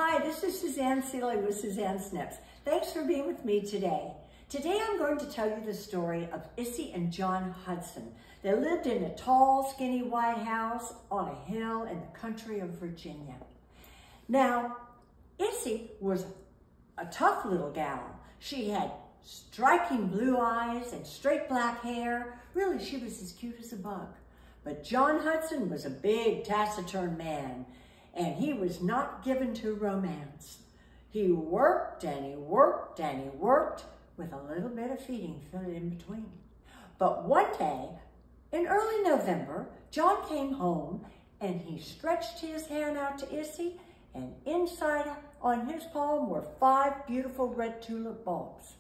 Hi, this is Suzanne Seeley with Suzanne Snips. Thanks for being with me today. Today I'm going to tell you the story of Issie and John Hudson. They lived in a tall, skinny white house on a hill in the country of Virginia. Now, Issie was a tough little gal. She had striking blue eyes and straight black hair. Really, she was as cute as a bug. But John Hudson was a big, taciturn man, and he was not given to romance. He worked and he worked and he worked with a little bit of feeding filled in between. But one day, in early November, John came home and he stretched his hand out to Issie, and inside on his palm were 5 beautiful red tulip bulbs.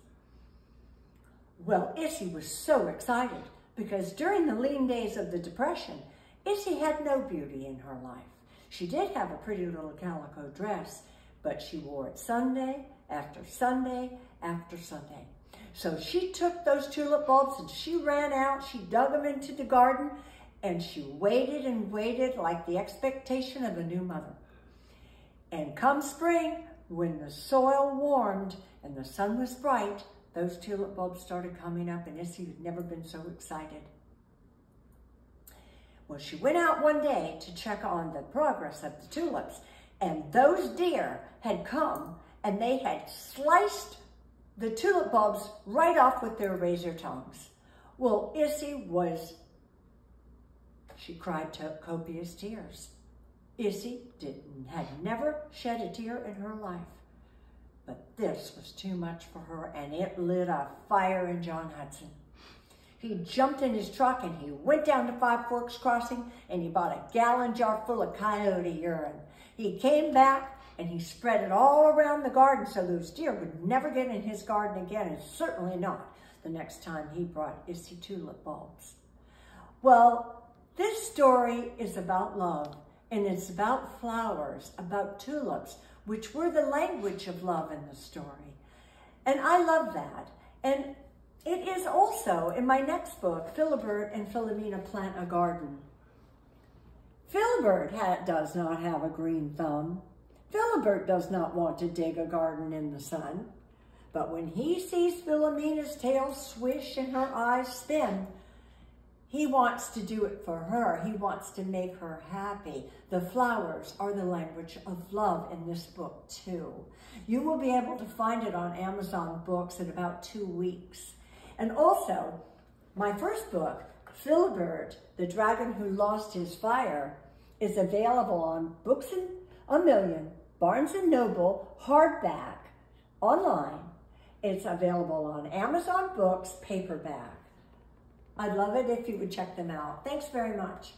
Well, Issie was so excited because during the lean days of the Depression, Issie had no beauty in her life. She did have a pretty little calico dress, but she wore it Sunday after Sunday after Sunday. So she took those tulip bulbs and she ran out, she dug them into the garden, and she waited and waited like the expectation of a new mother. And come spring, when the soil warmed and the sun was bright, those tulip bulbs started coming up, and Issie had never been so excited. Well, she went out one day to check on the progress of the tulips, and those deer had come and they had sliced the tulip bulbs right off with their razor tongues. Well, Issie she cried copious tears. Issie had never shed a tear in her life, but this was too much for her, and it lit a fire in John Hudson. He jumped in his truck and he went down to Five Forks Crossing and he bought a gallon jar full of coyote urine. He came back and he spread it all around the garden so those deer would never get in his garden again, and certainly not the next time he brought Issie tulip bulbs. Well, this story is about love, and it's about flowers, about tulips, which were the language of love in the story. And I love that. And it is also in my next book, Filibert and Filamina Plant a Garden. Filibert does not have a green thumb. Filibert does not want to dig a garden in the sun. But when he sees Filamina's tail swish and her eyes spin, he wants to do it for her. He wants to make her happy. The flowers are the language of love in this book too. You will be able to find it on Amazon Books in about 2 weeks. And also, my first book, Filibert, the Dragon Who Lost His Fire, is available on Books a Million, Barnes & Noble, hardback, online. It's available on Amazon Books, paperback. I'd love it if you would check them out. Thanks very much.